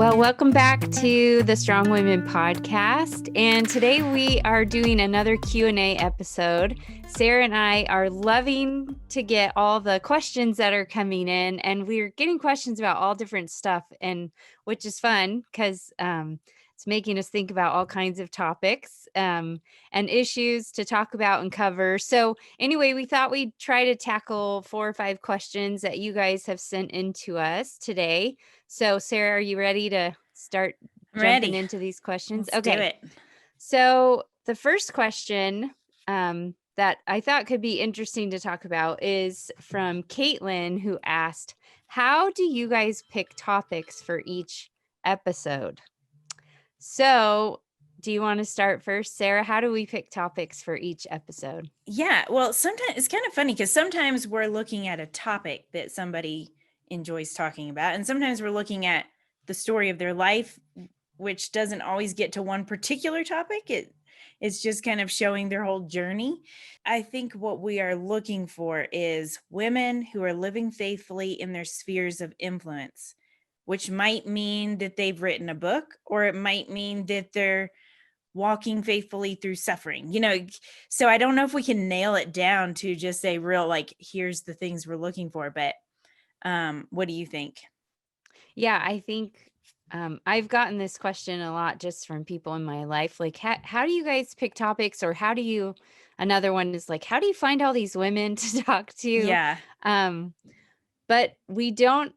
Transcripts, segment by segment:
Well, welcome back to the Strong Women podcast. And today we are doing another Q&A episode. Sarah and I are loving to get all the questions that are coming in, and we're getting questions about all different stuff, and which is fun because it's making us think about all kinds of topics and issues to talk about and cover. So anyway, we thought we'd try to tackle 4 or 5 questions that you guys have sent in to us today. So Sarah, are you ready to start jumping into these questions? Let's do it. So the first question that I thought could be interesting to talk about is from Caitlin, who asked, how do you guys pick topics for each episode? So do you want to start first, Sarah? How do we pick topics for each episode? Yeah, well, sometimes it's kind of funny because sometimes we're looking at a topic that somebody enjoys talking about, and sometimes we're looking at the story of their life, which doesn't always get to one particular topic. It's just kind of showing their whole journey. I think what we are looking for is women who are living faithfully in their spheres of influence, which might mean that they've written a book, or it might mean that they're walking faithfully through suffering, so I don't know if we can nail it down to just a real, like, here's the things we're looking for, but what do you think? Yeah, I think I've gotten this question a lot just from people in my life. Like, how do you guys pick topics, or another one is like, how do you find all these women to talk to? Yeah. But we don't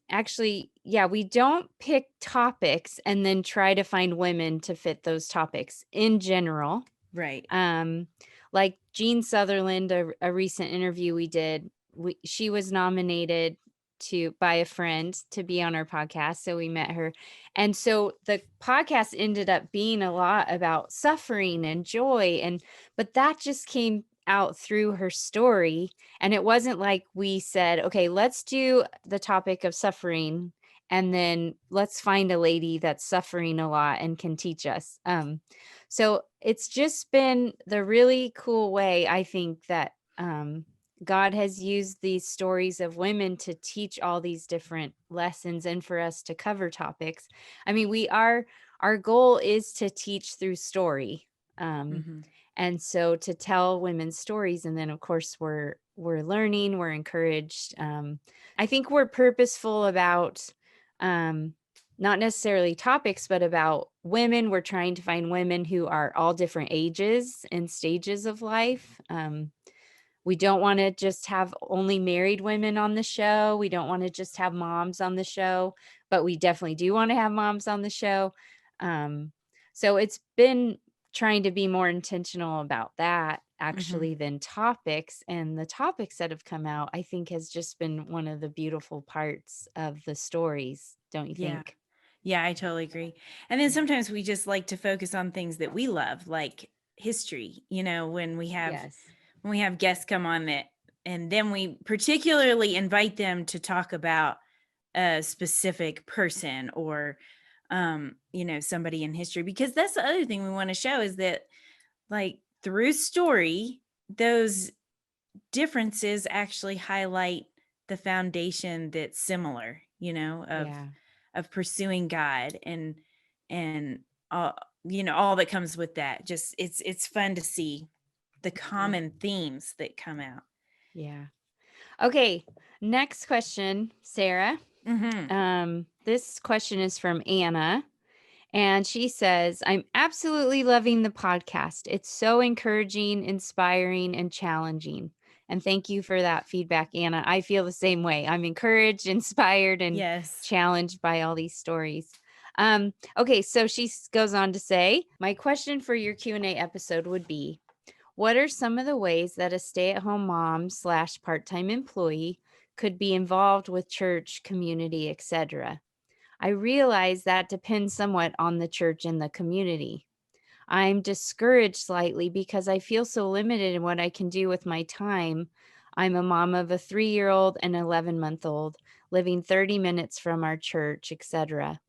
pick topics and then try to find women to fit those topics in general. Right. Like Jean Sutherland, a recent interview we did, she was nominated by a friend to be on our podcast. So we met her. And so the podcast ended up being a lot about suffering and joy. But that just came out through her story. And it wasn't like we said, okay, let's do the topic of suffering, and then let's find a lady that's suffering a lot and can teach us. So it's just been the really cool way, I think, that God has used these stories of women to teach all these different lessons and for us to cover topics. I mean, our goal is to teach through story. And so to tell women's stories, and then of course we're learning, we're encouraged. I think we're purposeful about not necessarily topics, but about women. We're trying to find women who are all different ages and stages of life. We don't want to just have only married women on the show. We don't want to just have moms on the show, but we definitely do want to have moms on the show. So it's been trying to be more intentional about that actually than topics. And the topics that have come out, I think, has just been one of the beautiful parts of the stories. Don't you think? Yeah, I totally agree. And then sometimes we just like to focus on things that we love, like history, when we have guests come on that, and then we particularly invite them to talk about a specific person or somebody in history, because that's the other thing we want to show is that, like, through story, those differences actually highlight the foundation that's similar, of pursuing God and all that comes with that. Just it's fun to see the common themes that come out. Yeah. Okay. Next question, Sarah. This question is from Anna, and she says, I'm absolutely loving the podcast. It's so encouraging, inspiring, and challenging. And thank you for that feedback, Anna. I feel the same way. I'm encouraged, inspired, and challenged by all these stories. Okay, so she goes on to say, my question for your Q&A episode would be, what are some of the ways that a stay-at-home mom / part-time employee could be involved with church, community, etc.? I realize that depends somewhat on the church and the community. I'm discouraged slightly because I feel so limited in what I can do with my time. I'm a mom of a 3-year-old and 11-month-old, living 30 minutes from our church, etc.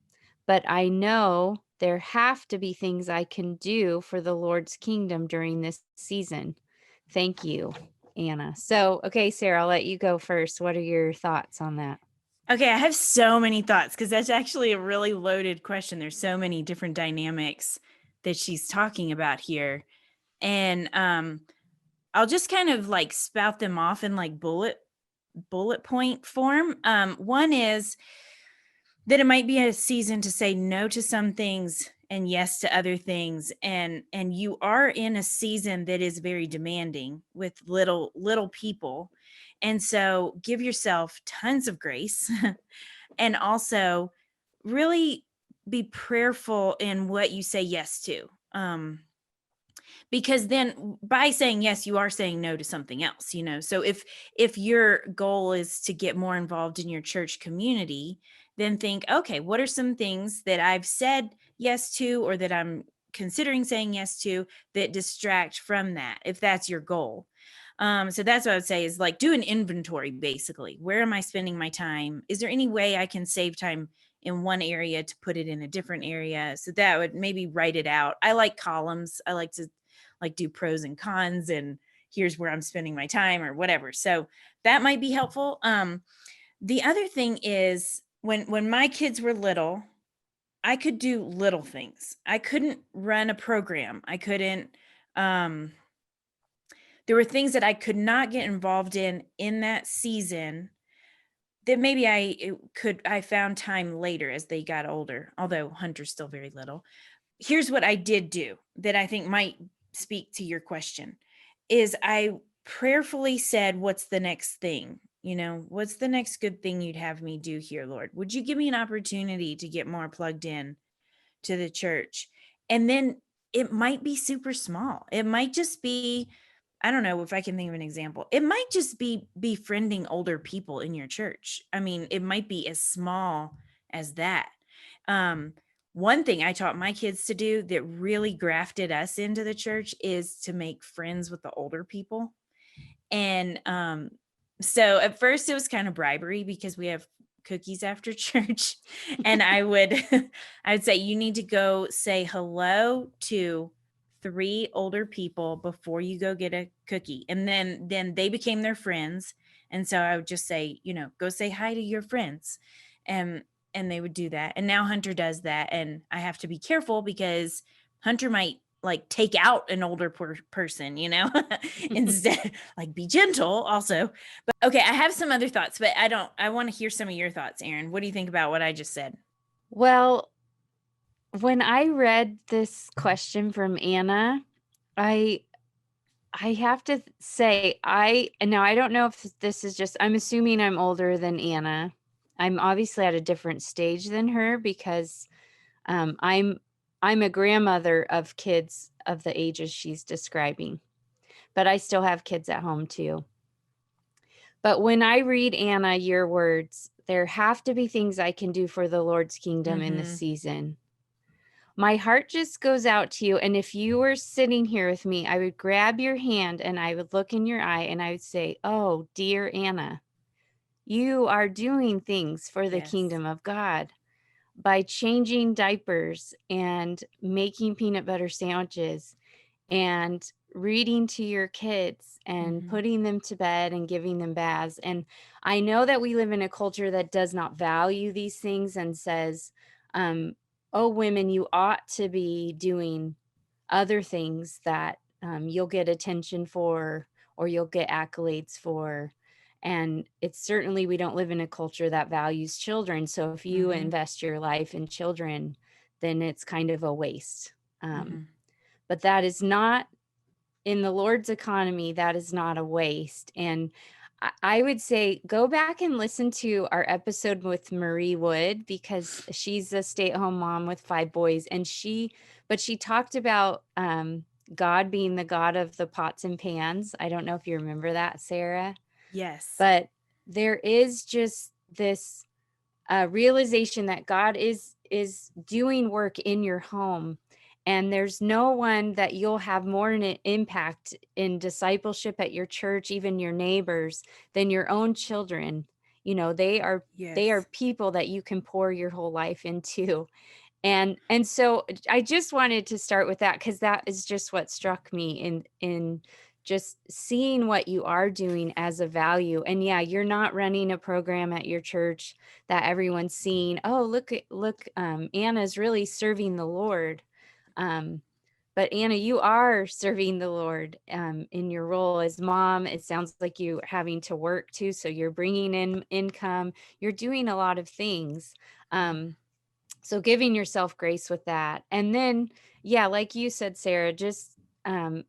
But I know there have to be things I can do for the Lord's kingdom during this season. Thank you, Anna. So, okay, Sarah, I'll let you go first. What are your thoughts on that? Okay, I have so many thoughts because that's actually a really loaded question. There's so many different dynamics that she's talking about here. And I'll just kind of like spout them off in like bullet point form. One is that it might be a season to say no to some things and yes to other things, and you are in a season that is very demanding with little people, and so give yourself tons of grace and also really be prayerful in what you say yes to. Because then by saying yes, you are saying no to something else, so if your goal is to get more involved in your church community, then think, okay, what are some things that I've said yes to or that I'm considering saying yes to that distract from that, if that's your goal. So that's what I would say is like do an inventory. Basically, where am I spending my time? Is there any way I can save time in one area to put it in a different area? So that would maybe write it out. I like columns. I like to like do pros and cons and here's where I'm spending my time or whatever. So that might be helpful. The other thing is when my kids were little, I could do little things. I couldn't run a program. I couldn't there were things that I could not get involved in that season that maybe I found time later as they got older, although Hunter's still very little. Here's what I did do that I think might speak to your question is I prayerfully said, what's the next thing? What's the next good thing you'd have me do here, Lord? Would you give me an opportunity to get more plugged in to the church? And then it might be super small. It might just be, I don't know if I can think of an example. It might just be befriending older people in your church. I mean, it might be as small as that. One thing I taught my kids to do that really grafted us into the church is to make friends with the older people. And so at first it was kind of bribery because we have cookies after church. And I would say you need to go say hello to 3 older people before you go get a cookie. And then they became their friends. And so I would just say, go say hi to your friends. And they would do that. And now Hunter does that. And I have to be careful because Hunter might like take out an older person, instead, like be gentle also. But okay, I have some other thoughts, but I want to hear some of your thoughts, Erin. What do you think about what I just said? Well, when I read this question from Anna, I have to say now I don't know if this is just, I'm assuming I'm older than Anna. I'm obviously at a different stage than her because I'm a grandmother of kids of the ages she's describing, but I still have kids at home too. But when I read, Anna, your words, there have to be things I can do for the Lord's kingdom in this season. My heart just goes out to you. And if you were sitting here with me, I would grab your hand and I would look in your eye and I would say, oh, dear Anna, you are doing things for the kingdom of God by changing diapers and making peanut butter sandwiches and reading to your kids and putting them to bed and giving them baths. And I know that we live in a culture that does not value these things and says, oh, women, you ought to be doing other things that you'll get attention for or you'll get accolades for. And it's certainly, we don't live in a culture that values children. So if you invest your life in children, then it's kind of a waste. But that is not, in the Lord's economy, that is not a waste. And I would say go back and listen to our episode with Marie Wood because she's a stay-at-home mom with 5 boys. And she talked about God being the God of the pots and pans. I don't know if you remember that, Sarah. Yes. But there is just this realization that God is doing work in your home. And there's no one that you'll have more an impact in discipleship at your church, even your neighbors, than your own children. They are people that you can pour your whole life into. And so I just wanted to start with that because that is just what struck me in just seeing what you are doing as a value. And yeah, you're not running a program at your church that everyone's seeing, oh, look, Anna's really serving the Lord. But Anna, you are serving the Lord in your role as mom. It sounds like you having to work too, so you're bringing in income. You're doing a lot of things. So giving yourself grace with that. And then, yeah, like you said, Sarah, just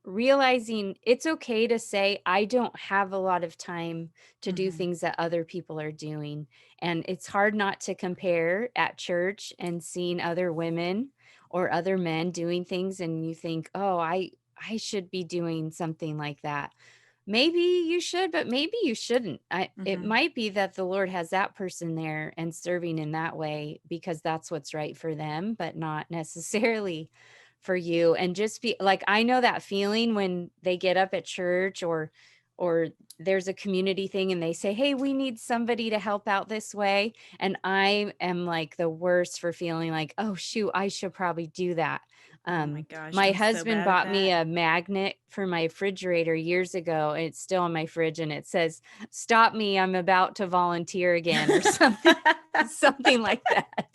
realizing it's okay to say, I don't have a lot of time to do things that other people are doing. And it's hard not to compare at church and seeing other women or other men doing things. And you think, oh, I should be doing something like that. Maybe you should, but maybe you shouldn't. It might be that the Lord has that person there and serving in that way because that's what's right for them, but not necessarily for you. And just be like, I know that feeling when they get up at church or there's a community thing and they say, hey, we need somebody to help out this way. And I am like the worst for feeling like, oh, shoot, I should probably do that. Oh my gosh, My I'm so husband bad at bought me that. a magnet for my refrigerator years ago, and it's still in my fridge, and it says, "Stop me, I'm about to volunteer again," or something, something like that.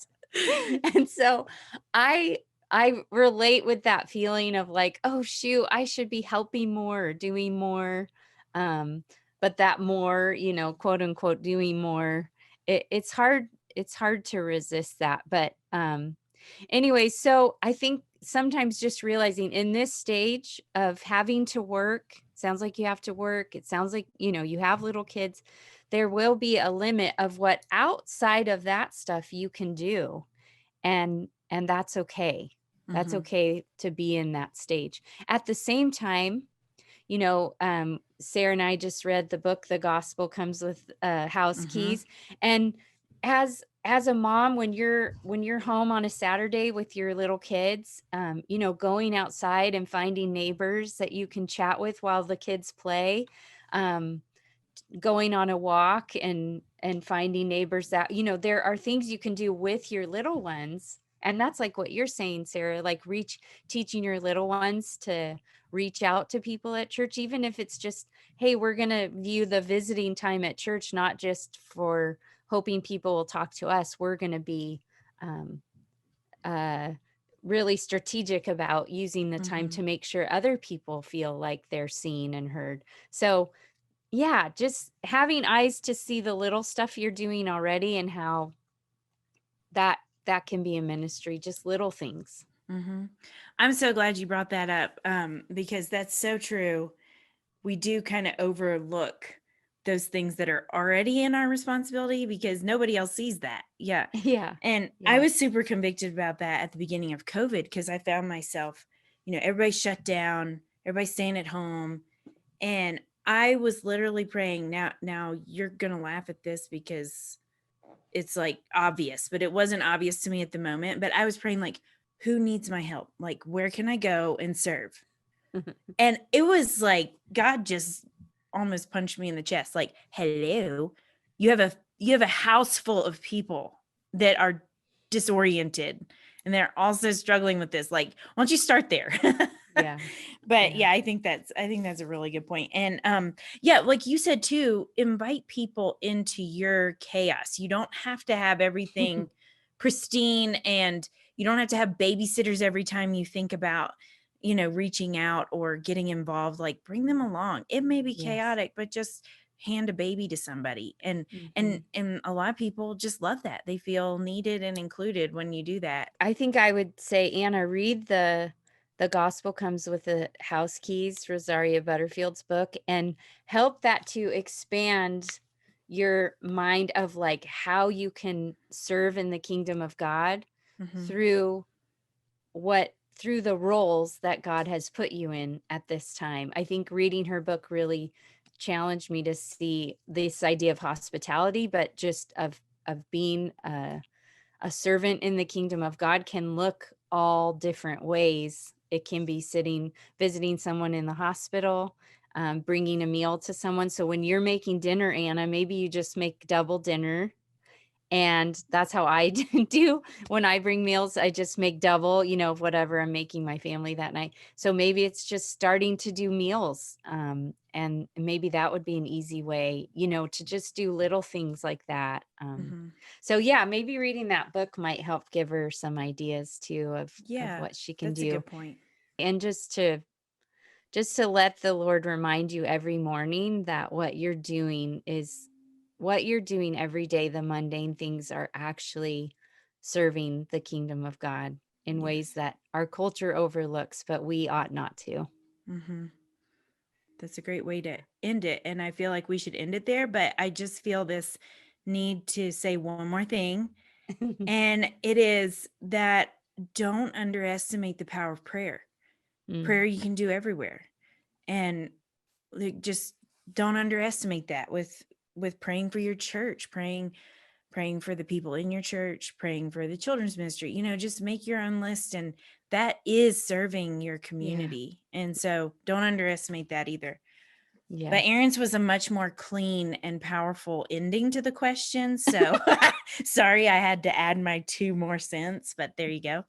And so I I relate with that feeling of like, oh shoot, I should be helping more, doing more. Um, but that more, quote unquote, doing more, it's hard to resist that. But anyway, so I think sometimes just realizing in this stage of having to work, sounds like you have to work. It sounds like, you have little kids. There will be a limit of what outside of that stuff you can do. And that's okay. That's okay to be in that stage. At the same time, Sarah and I just read the book, The Gospel Comes with House Keys. And as a mom, when you're home on a Saturday with your little kids, going outside and finding neighbors that you can chat with while the kids play, um, going on a walk and finding neighbors that, there are things you can do with your little ones. And that's like what you're saying, Sarah, like teaching your little ones to reach out to people at church, even if it's just, hey, we're going to view the visiting time at church, not just for hoping people will talk to us. We're going to be um, uh, really strategic about using the time to make sure other people feel like they're seen and heard. So yeah, just having eyes to see the little stuff you're doing already and how that can be a ministry, just little things. I'm so glad you brought that up, because that's so true. We do kind of overlook those things that are already in our responsibility because nobody else sees that. Yeah. Yeah. And I Yeah. was super convicted about that at the beginning of COVID because I found myself, everybody shut down, everybody staying at home. And I was literally praying, now you're going to laugh at this because it's like obvious, but it wasn't obvious to me at the moment. But I was praying, like, who needs my help? Like, where can I go and serve? And it was like God just almost punched me in the chest. Like, hello, you have a house full of people that are disoriented and they're also struggling with this. Like, why don't you start there? Yeah. But Yeah. yeah, I think that's a really good point. And yeah, like you said too, invite people into your chaos. You don't have to have everything pristine, and you don't have to have babysitters every time you think about reaching out or getting involved. Like, bring them along. It may be Yes. chaotic, but just hand a baby to somebody. And Mhm. and a lot of people just love that. They feel needed and included when you do that. I think I would say, Anna, read the Gospel Comes with the House Keys, Rosaria Butterfield's book, and help that to expand your mind of like how you can serve in the kingdom of God through through the roles that God has put you in at this time. I think reading her book really challenged me to see this idea of hospitality, but just of being a servant in the kingdom of God can look all different ways. It can be visiting someone in the hospital, bringing a meal to someone. So when you're making dinner, Anna, maybe you just make double dinner And that's how I do when I bring meals. I just make double, of whatever I'm making my family that night. So maybe it's just starting to do meals. And maybe that would be an easy way, to just do little things like that. Mm-hmm. So yeah, maybe reading that book might help give her some ideas too of Yeah, what she can that's a do. good point. And just to let the Lord remind you every morning that what you're doing every day. The mundane things are actually serving the kingdom of God in ways Yes. that our culture overlooks, but we ought not to. Mm-hmm. That's a great way to end it. And I feel like we should end it there, but I just feel this need to say one more thing. And it is that don't underestimate the power of prayer. Mm, Prayer you can do everywhere. And like, just don't underestimate that with praying for your church, praying for the people in your church, praying for the children's ministry. Just make your own list, and that is serving your yeah. community. And so don't underestimate that either. But Yes. Erin's was a much more clean and powerful ending to the question. So sorry I had to add my 2 more cents, but there you go.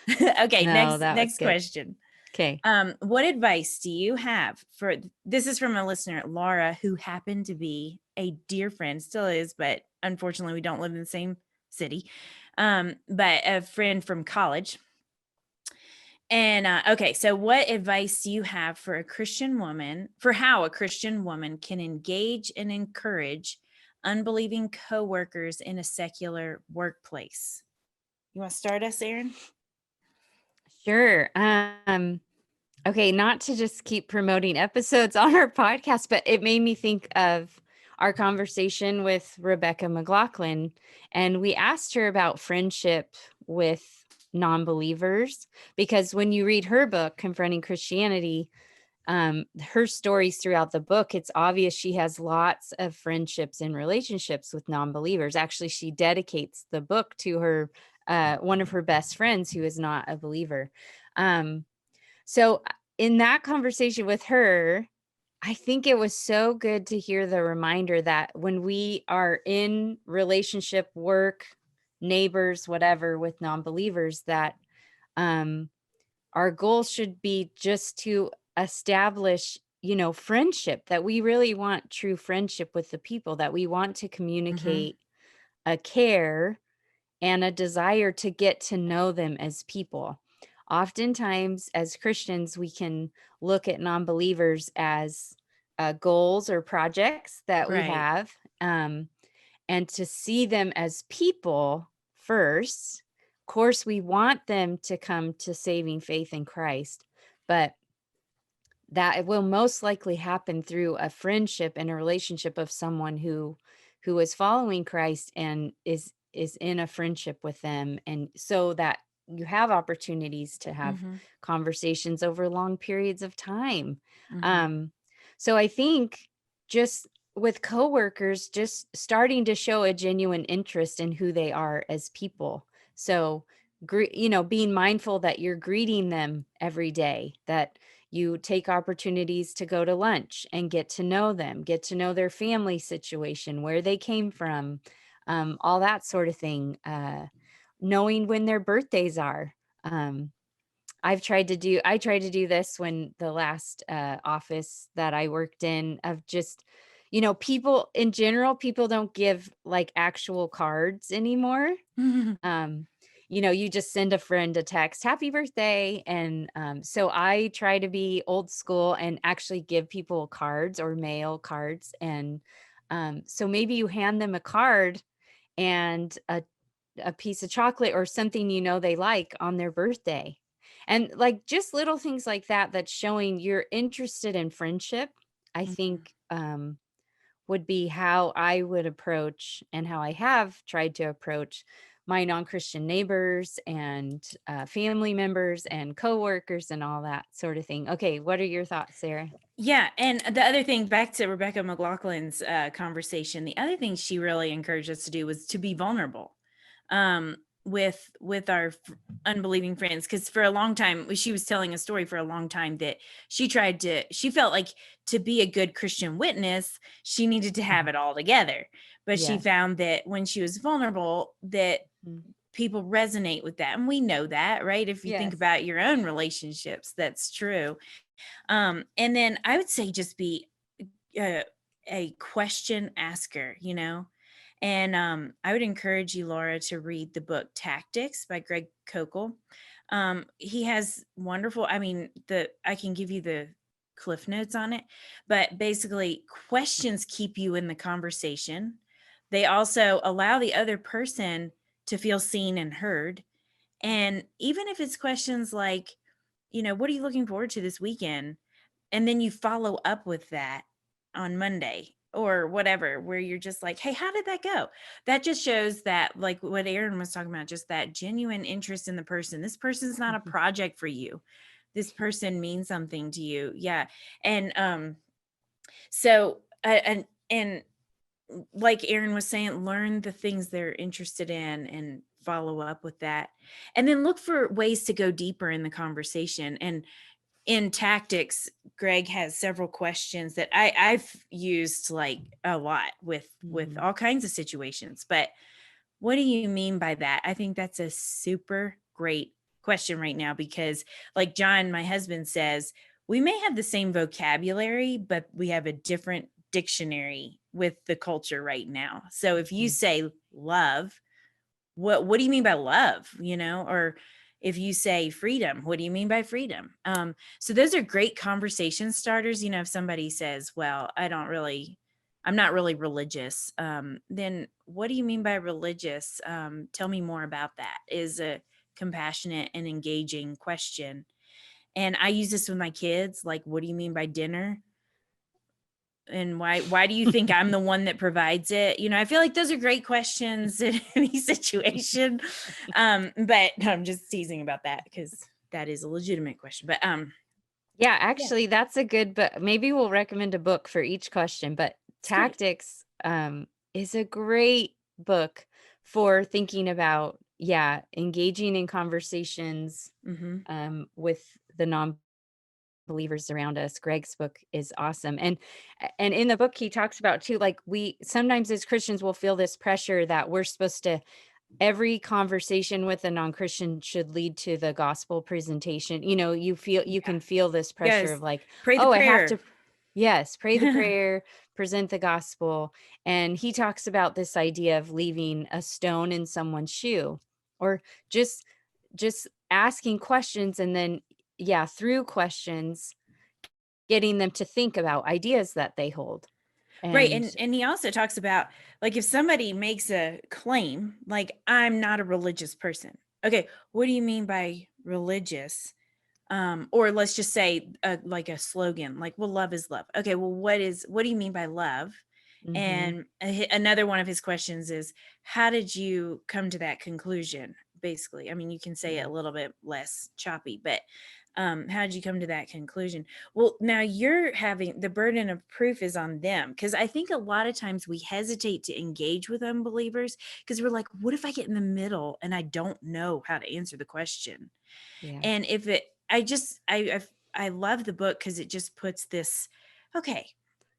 Okay, No, next that was next good. question. Okay. What advice do you have for this is from a listener, Laura, who happened to be a dear friend, still is, but unfortunately we don't live in the same city. But a friend from college. And okay, so what advice do you have for how a Christian woman can engage and encourage unbelieving coworkers in a secular workplace? You want to start us, Erin? Sure. Okay, not to just keep promoting episodes on our podcast, but it made me think of our conversation with Rebecca McLaughlin. And we asked her about friendship with non-believers, because when you read her book, Confronting Christianity, her stories throughout the book, it's obvious she has lots of friendships and relationships with non-believers. Actually, she dedicates the book to her one of her best friends who is not a believer. So in that conversation with her, I think it was so good to hear the reminder that when we are in relationship, work, neighbors, whatever, with non-believers, that um, our goal should be just to establish, friendship, that we really want true friendship with the people, that we want to Mm-hmm. communicate a care and a desire to get to know them as people. Oftentimes, as Christians, we can look at non-believers as goals or projects that we Right. have, and to see them as people first. Of course, we want them to come to saving faith in Christ, but that it will most likely happen through a friendship and a relationship of someone who is following Christ and is in a friendship with them, and so that you have opportunities to have Mm-hmm. conversations over long periods of time. Mm-hmm. um so I think just with coworkers, just starting to show a genuine interest in who they are as people. So being mindful that you're greeting them every day, that you take opportunities to go to lunch and get to know them, get to know their family situation, where they came from, all that sort of thing. Knowing when their birthdays are. Um, I tried to do this when the last office that I worked in, of just, people in general, people don't give like actual cards anymore. um you just send a friend a text, happy birthday. And so I try to be old school and actually give people cards or mail cards. And so maybe you hand them a card and a piece of chocolate or something they like on their birthday. And like just little things like that, that's showing you're interested in friendship. I Mm-hmm. think would be how I would approach, and how I have tried to approach, my non-Christian neighbors and family members and coworkers and all that sort of thing. Okay, what are your thoughts, Sarah? Yeah, and the other thing, back to Rebecca McLaughlin's conversation, the other thing she really encouraged us to do was to be vulnerable with our unbelieving friends, because for a long time she was telling a story for a long time that she felt like to be a good Christian witness she needed to have Mhm. it all together, but she Yes. found that when she was vulnerable, that Mhm. people resonate with that. And we know that, right? If you think Yes. about your own relationships, that's true. And then I would say just be a, a question asker, And I would encourage you, Laura, to read the book Tactics by Greg Kokel. He has wonderful, I can give you the cliff notes on it, but basically, questions keep you in the conversation. They also allow the other person to feel seen and heard. And even if it's questions like, what are you looking forward to this weekend? And then you follow up with that on Monday or whatever, where you're just like, hey, how did that go? That just shows that, like what Erin was talking about, just that genuine interest in the person. This person's not a Mhm. project for you. This person means something to you. Yeah. And and like Erin was saying, learn the things they're interested in and follow up with that. And then look for ways to go deeper in the conversation. And in Tactics, Greg has several questions that I've used like a lot with Mhm. all kinds of situations. But what do you mean by that? I think that's a super great question right now because, like John, my husband, says, we may have the same vocabulary, but we have a different dictionary with the culture right now. So if you Mhm. say love, what do you mean by love? Or if you say freedom, what do you mean by freedom? So those are great conversation starters. If somebody says, well, I'm not really religious, then what do you mean by religious? Tell me more about that, is a compassionate and engaging question. And I use this with my kids, like, what do you mean by dinner? And why do you think I'm the one that provides it? I feel like those are great questions in any situation. But no, I'm just teasing about that because that is a legitimate question. But Yeah, yeah, actually, that's a good book. Maybe we'll recommend a book for each question, but it's great. Tactics is a great book for thinking about, yeah, engaging in conversations Hmm. with the non-believers around us. Greg's book is awesome. And in the book he talks about too, like we sometimes as Christians will feel this pressure that we're supposed to every conversation with a non-Christian should lead to the gospel presentation. You can feel this pressure Yes, of like, pray the "Oh, I have prayer. to." Yes, pray the prayer, present the gospel, and he talks about this idea of leaving a stone in someone's shoe or just asking questions and then yeah, through questions, getting them to think about ideas that they hold. Right. And And he also talks about, like, if somebody makes a claim, like, I'm not a religious person. Okay, what do you mean by religious? Or let's just say like a slogan, like, well, love is love. Okay, well, what do you mean by love? mhm, And another one of his questions is, how did you come to that conclusion? Basically, I mean, you can say it yeah. a little bit less choppy, but how did you come to that conclusion? Well, now you're having the burden of proof is on them, because I think a lot of times we hesitate to engage with unbelievers because we're like, what if I get in the middle and I don't know how to answer the question? Yeah. And if it I love the book because it just puts this, okay,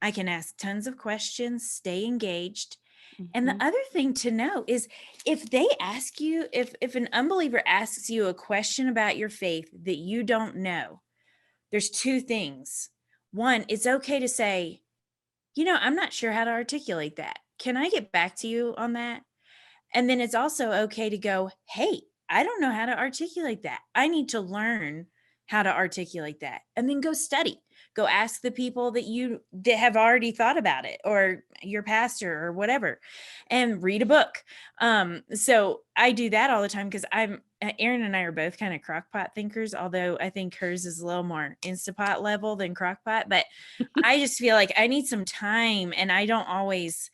I can ask tons of questions, stay engaged. And the Mhm. other thing to know is, if they ask you, if an unbeliever asks you a question about your faith that you don't know, there's two things. One, it's okay to say, I'm not sure how to articulate that. Can I get back to you on that? And then it's also okay to go, hey, I don't know how to articulate that. I need to learn how to articulate that. And then go study. Go ask the people that have already thought about it, or your pastor or whatever, and read a book. So I do that all the time because Erin and I are both kind of crockpot thinkers, although I think hers is a little more Instapot level than crockpot. But I just feel like I need some time, and I don't always,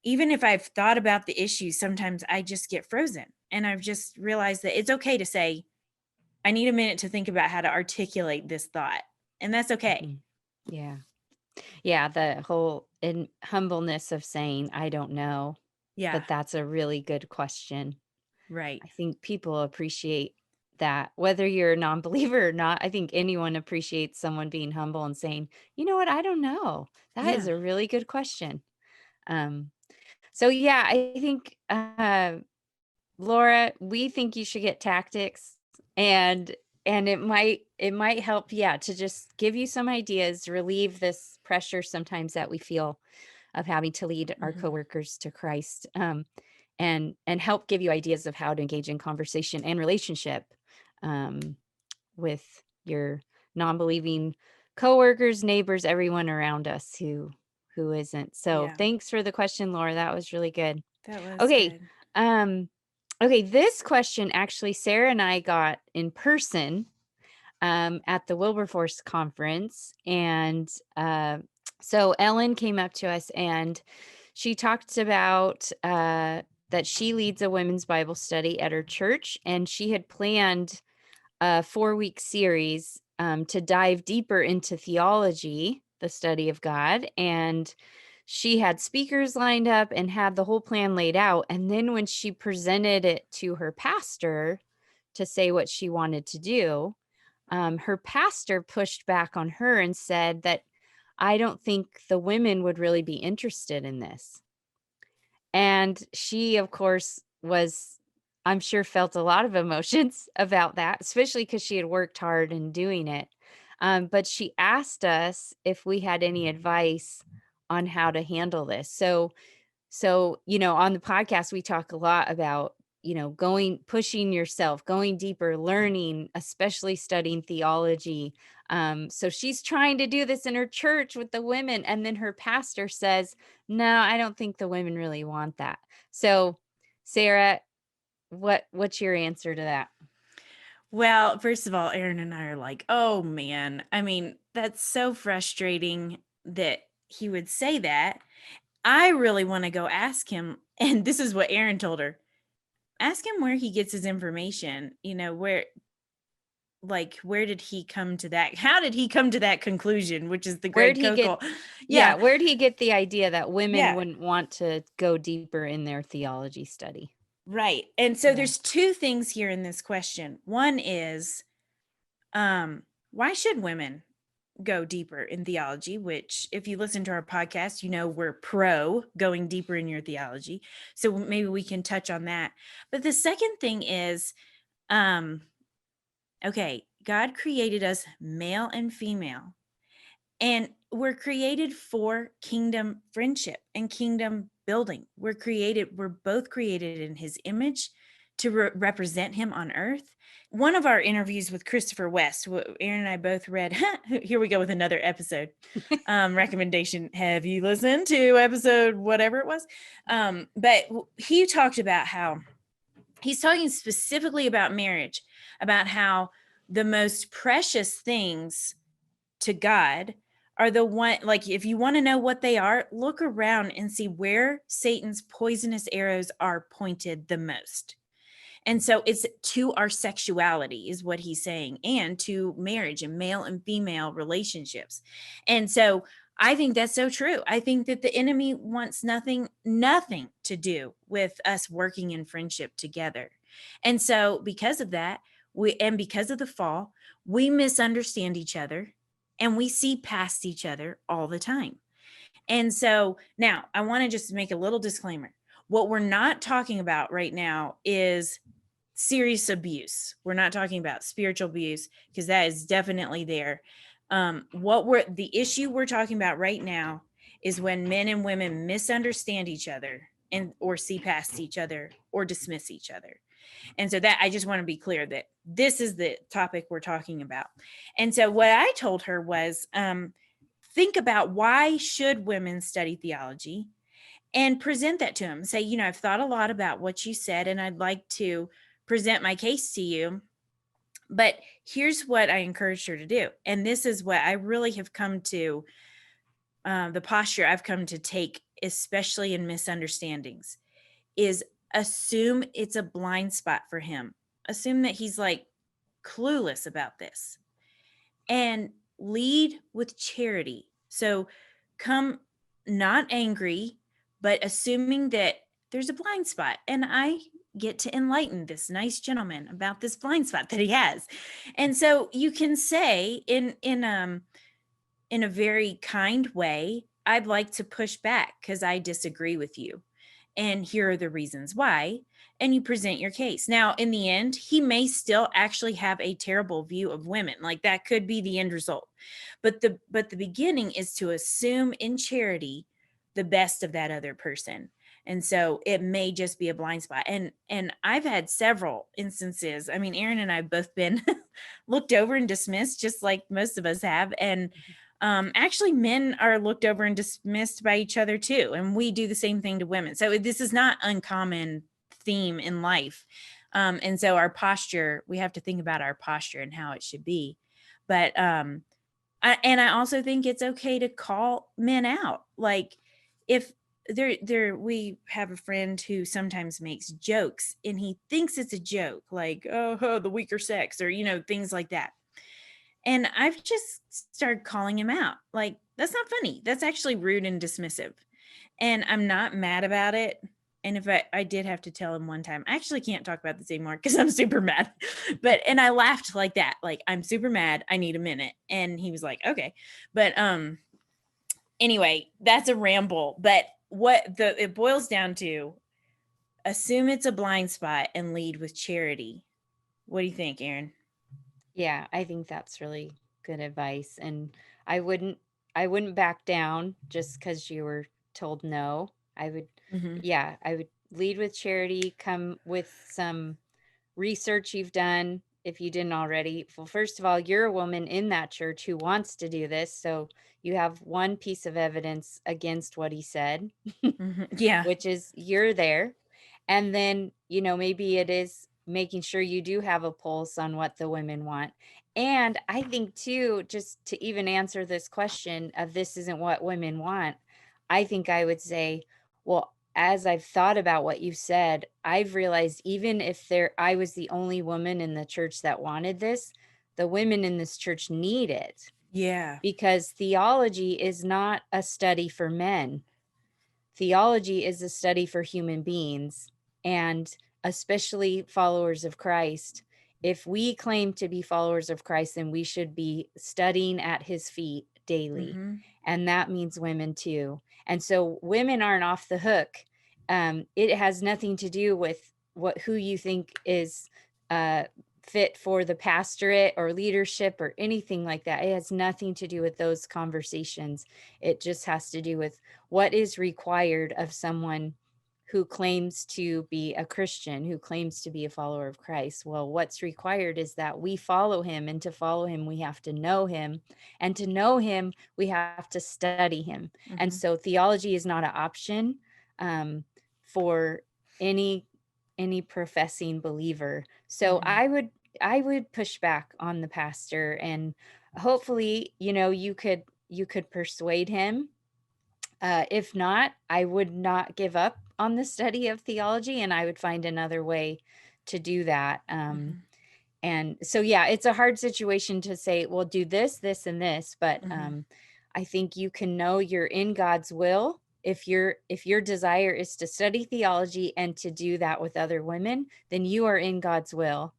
even if I've thought about the issue, sometimes I just get frozen. And I've just realized that it's okay to say, I need a minute to think about how to articulate this thought. And that's okay. Mhm. Yeah. Yeah, the whole in humbleness of saying, "I don't know," Yeah. but that's a really good question. Right. I think people appreciate that, whether you're a non-believer or not. I think anyone appreciates someone being humble and saying, "You know what? I don't know. That is Yeah. a really good question." Um, So yeah, I think Laura, we think you should get tactics, and it might help, yeah, to just give you some ideas, relieve this pressure sometimes that we feel of having to lead our Mhm. coworkers to Christ, and help give you ideas of how to engage in conversation and relationship, um, with your non-believing coworkers, neighbors, everyone around us who isn't. So Yeah, thanks for the question, Laura. That was really good. that was Okay. good. Um, okay, this question actually Sarah and I got in person at the Wilberforce conference. And so Ellen came up to us and she talked about that she leads a women's Bible study at her church. And she had planned a 4-week series to dive deeper into theology, the study of God. And she had speakers lined up and had the whole plan laid out. And then when she presented it to her pastor to say what she wanted to do, her pastor pushed back on her and said that I don't think the women would really be interested in this. And she, of course, was, I'm sure, felt a lot of emotions about that, especially because she had worked hard in doing it. But she asked us if we had any advice on how to handle this. So, on the podcast, we talk a lot about, pushing yourself, going deeper, learning, especially studying theology. So she's trying to do this in her church with the women. And then her pastor says, no, I don't think the women really want that. So, Sarah, what's your answer to that? Well, first of all, Erin and I are like, oh man. I mean, that's so frustrating that he would say that. I really want to go ask him. And this is what Erin told her. Ask him where he gets his information. Where did he come to that? How did he come to that conclusion? Which is the Where'd Greg he get Kokel. Yeah, Yeah. where'd he get the idea that women Yeah. wouldn't want to go deeper in their theology study? Right. And so Yeah. there's two things here in this question. One is, why should women go deeper in theology? Which, if you listen to our podcast, we're pro going deeper in your theology. So maybe we can touch on that. But the second thing is, um, okay, God created us male and female. And we're created for kingdom friendship and kingdom building. We're both created in his image to represent him on earth. One of our interviews with Christopher West, Erin and I both read, here we go with another episode recommendation. Have you listened to episode whatever it was? But he talked about how he's talking specifically about marriage, about how the most precious things to God are the one, like, if you want to know what they are, look around and see where Satan's poisonous arrows are pointed the most. And so it's to our sexuality, is what he's saying, and to marriage and male and female relationships. And so I think that's so true. I think that the enemy wants nothing to do with us working in friendship together. And so because of that, because of the fall, we misunderstand each other and we see past each other all the time. And so now I want to just make a little disclaimer. What we're not talking about right now is serious abuse. We're not talking about spiritual abuse, because that is definitely there. The issue we're talking about right now is when men and women misunderstand each other or see past each other or dismiss each other. And so that, I just want to be clear that this is the topic we're talking about. And so what I told her was, think about, why should women study theology, and present that to him. Say, I've thought a lot about what you said, and I'd like to present my case to you. But here's what I encouraged her to do. And this is what I really have come to, the posture I've come to take, especially in misunderstandings, is assume it's a blind spot for him. Assume that he's like clueless about this, and lead with charity. So come not angry, but assuming that there's a blind spot, and I get to enlighten this nice gentleman about this blind spot that he has. And so you can say in a very kind way, I'd like to push back because I disagree with you. and here are the reasons why, and you present your case. Now, in the end, he may still actually have a terrible view of women. Like that could be the end result. But the beginning is to assume in charity the best of that other person. And so it may just be a blind spot. And I've had several instances. I mean, Erin and I have both been looked over and dismissed, just like most of us have. And actually, men are looked over and dismissed by each other too, and we do the same thing to women. So this is not uncommon theme in life. And so our posture, we have to think about our posture and how it should be. But I also think it's okay to call men out. Like if we have a friend who sometimes makes jokes and he thinks it's a joke, like, oh, the weaker sex, or, things like that. And I've just started calling him out. Like, that's not funny. That's actually rude and dismissive. And I'm not mad about it. And if I did have to tell him one time, I actually can't talk about this anymore because I'm super mad. And I laughed like that. Like, I'm super mad. I need a minute. And he was like, okay. But anyway, that's a ramble. But it boils down to, assume it's a blind spot and lead with charity. What do you think, Erin? Yeah, I think that's really good advice, and I wouldn't I wouldn't back down just because you were told no. I would Mm-hmm. Yeah, I would lead with charity, come with some research you've done if you didn't already. Well, first of all, you're a woman in that church who wants to do this, so you have one piece of evidence against what he said, Mm-hmm. Yeah. which is you're there. And then, maybe it is making sure you do have a pulse on what the women want. And I think too, just to even answer this question of this isn't what women want, I think I would say, well, as I've thought about what you said, I've realized even if I was the only woman in the church that wanted this, the women in this church need it Yeah. because theology is not a study for men. Theology is a study for human beings, and especially followers of Christ. If we claim to be followers of Christ, then we should be studying at his feet daily. Mm-hmm. And that means women too. And so women aren't off the hook. It has nothing to do with who you think is uh, fit for the pastorate or leadership or anything like that. It has nothing to do with those conversations. It just has to do with what is required of someone who claims to be a Christian, who claims to be a follower of Christ. Well, what's required is that we follow him, and to follow him, we have to know him. And to know him, we have to study him. And Mm-hmm. so theology is not an option for any professing believer. So Mm-hmm. I would push back on the pastor, and hopefully, you could persuade him. If not, I would not give up on the study of theology, and I would find another way to do that. Mm-hmm. And so, yeah, it's a hard situation to say, well, do this, this, and this. But Mm-hmm. I think you can know you're in God's will if your desire is to study theology and to do that with other women, then you are in God's will.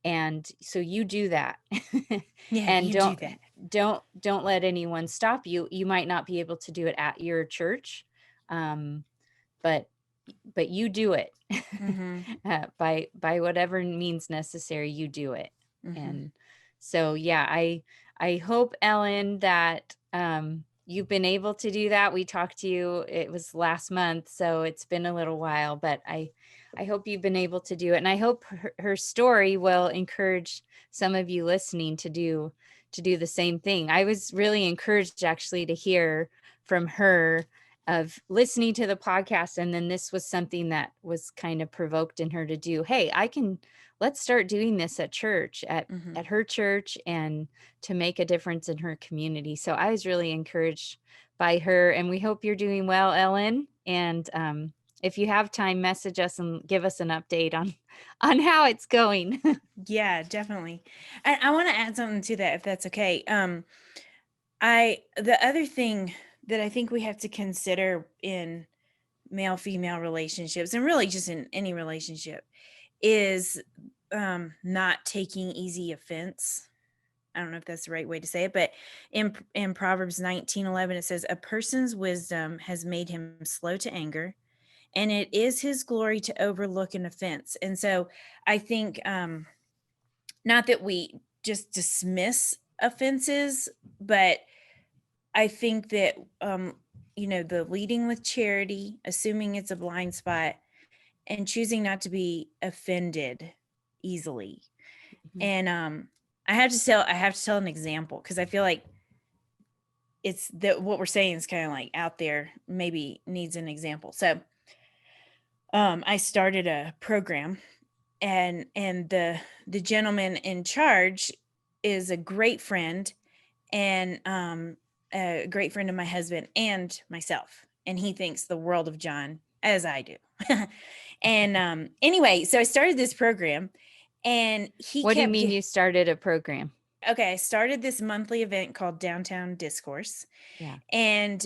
And so you do that. Yeah, And you do that. don't let anyone stop you. You might not be able to do it at your church, um, but you do it. Mm-hmm. By whatever means necessary, you do it. Mm-hmm. And so, yeah, I hope, Ellen, that you've been able to do that. We talked to you, it was last month, so it's been a little while, but I hope you've been able to do it. And I hope her story will encourage some of you listening to do the same thing. I was really encouraged actually to hear from her of listening to the podcast, and then this was something that was kind of provoked in her to do. Hey, let's start doing this at church, Mm-hmm. at her church, and to make a difference in her community. So I was really encouraged by her, and we hope you're doing well, Ellen. And if you have time, message us and give us an update on how it's going. Yeah, definitely. And I want to add something to that, if that's okay. The other thing that I think we have to consider in male female relationships, and really just in any relationship, is not taking easy offense. I don't know if that's the right way to say it, but in Proverbs 19:11 it says, a person's wisdom has made him slow to anger, and it is his glory to overlook an offense. And so I think, not that we just dismiss offenses, but I think that, the leading with charity, assuming it's a blind spot, and choosing not to be offended easily. Mhm. And I have to tell an example, because I feel like it's that what we're saying is kind of like out there, maybe needs an example. So I started a program, and the gentleman in charge is a great friend, and a great friend of my husband and myself, and he thinks the world of John, as I do. And anyway, so I started this program, and he What do you kept mean you started a program? okay, I started this monthly event called Downtown Discourse, Yeah. and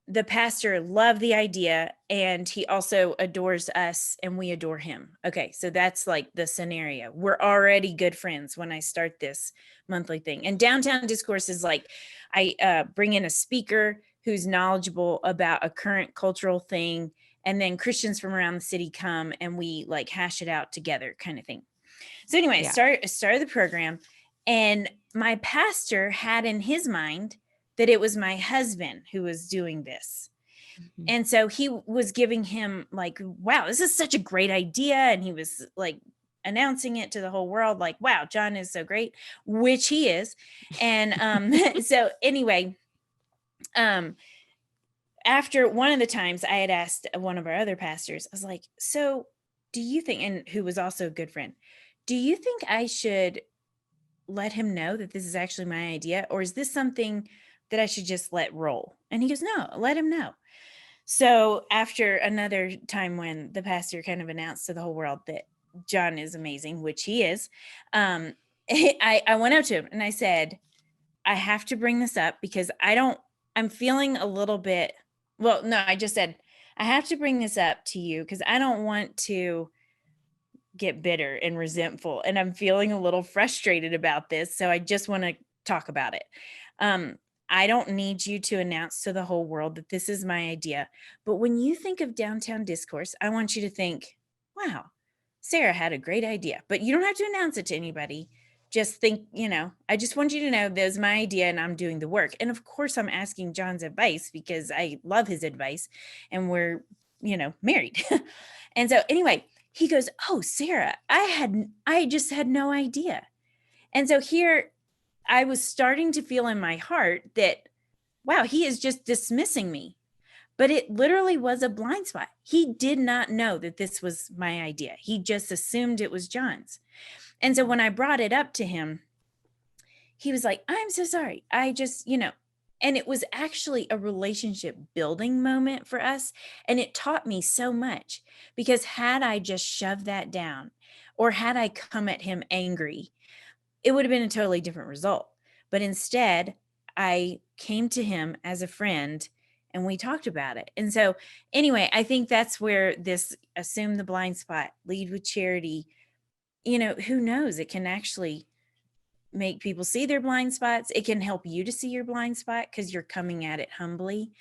the pastor loved the idea, and he also adores us and we adore him. Okay, so that's like the scenario. We're already good friends when I start this monthly thing. And Downtown Discourse is like, I bring in a speaker who's knowledgeable about a current cultural thing, and then Christians from around the city come and we like hash it out together, kind of thing. So anyway, Yeah. I started the program, and my pastor had in his mind that it was my husband who was doing this. Mhm. And so he was giving him like, wow, this is such a great idea. And he was like announcing it to the whole world, like, wow, John is so great, which he is. And so anyway, um, after one of the times I had asked one of our other pastors, I was like, so do you think, and who was also a good friend, do you think I should let him know that this is actually my idea? Or is this something that I should just let roll? And he goes, no, let him know. So after another time when the pastor kind of announced to the whole world that John is amazing, which he is, I went up to him and I said, I have to bring this up because I'm feeling a little bit, well, no, I just said, I have to bring this up to you because I don't want to get bitter and resentful, and I'm feeling a little frustrated about this, so I just want to talk about it. um I don't need you to announce to the whole world that this is my idea, but when you think of Downtown Discourse, I want you to think, wow, Sarah had a great idea, but you don't have to announce it to anybody. Just think, I just want you to know there's my idea and I'm doing the work. And of course I'm asking John's advice because I love his advice, and we're, married. And so anyway, he goes, oh, Sarah, I just had no idea. And so here I was starting to feel in my heart that, wow, he is just dismissing me. But it literally was a blind spot. He did not know that this was my idea. He just assumed it was John's. And so when I brought it up to him, he was like, I'm so sorry. I just, and it was actually a relationship building moment for us. And it taught me so much, because had I just shoved that down, or had I come at him angry, it would have been a totally different result. But instead, I came to him as a friend and we talked about it. And so, anyway, I think that's where this assume the blind spot, lead with charity, who knows? It can actually make people see their blind spots. It can help you to see your blind spot because you're coming at it humbly.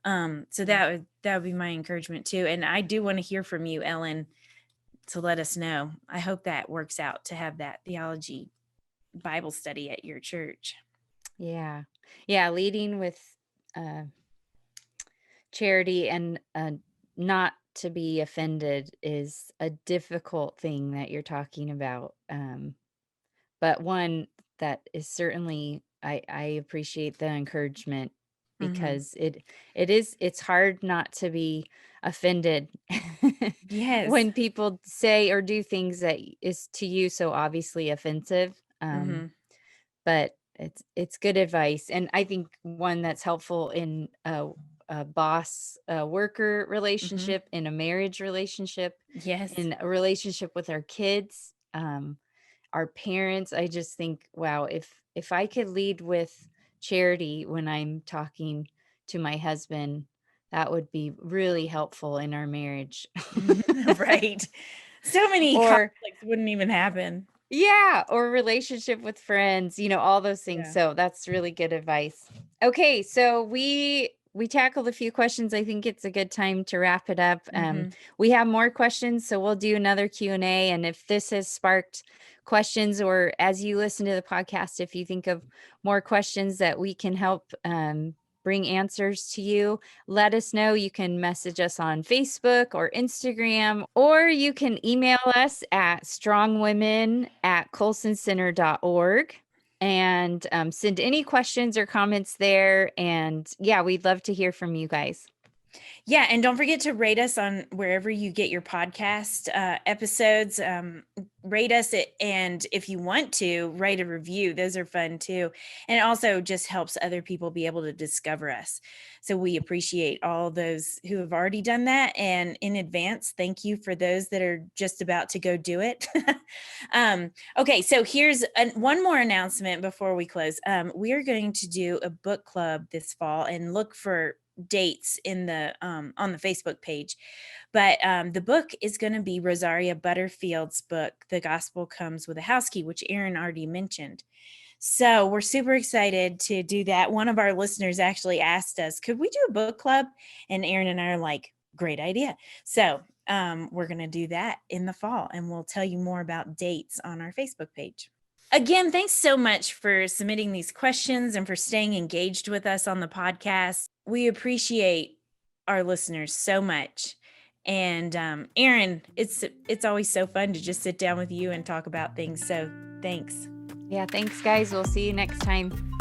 So that would be my encouragement too. And I do want to hear from you, Ellen, to let us know. I hope that works out to have that theology Bible study at your church. Yeah. Yeah, leading with uh charity and not to be offended is a difficult thing that you're talking about. But one that is certainly I appreciate the encouragement, Mm-hmm. because it's hard not to be offended Yes. when people say or do things that is to you so obviously offensive. Mm-hmm. But it's good advice, and I think one that's helpful in a boss worker Mm-hmm. relationship, in a marriage relationship, Yes. in a relationship with our kids, our parents. I just think, wow, if I could lead with charity when I'm talking to my husband, that would be really helpful in our marriage. Right. So many Or conflicts wouldn't even happen. yeah, or relationship with friends, all those things. Yeah. So that's really good advice. Okay, so we we tackled a few questions. I think it's a good time to wrap it up. We have more questions, so we'll do another Q&A. And if this has sparked questions, or as you listen to the podcast, if you think of more questions that we can help bring answers to you, let us know. You can message us on Facebook or Instagram, or you can email us at strongwomen@colsoncenter.org and send any questions or comments there. And yeah, we'd love to hear from you guys. Yeah, and don't forget to rate us on wherever you get your podcast episodes. Rate us, and if you want to, write a review. Those are fun too. And it also just helps other people be able to discover us. So we appreciate all those who have already done that. And in advance, thank you for those that are just about to go do it. Okay, so here's one more announcement before we close. We are going to do a book club this fall, and look for dates in the on the Facebook page. But the book is going to be Rosaria Butterfield's book, The Gospel Comes with a House Key, which Erin already mentioned. So we're super excited to do that. One of our listeners actually asked us, could we do a book club? And Erin and I are like, great idea. So we're going to do that in the fall, and we'll tell you more about dates on our Facebook page. Again, thanks so much for submitting these questions and for staying engaged with us on the podcast. We appreciate our listeners so much. And Erin, it's always so fun to just sit down with you and talk about things. So thanks. Yeah, thanks, guys. We'll see you next time.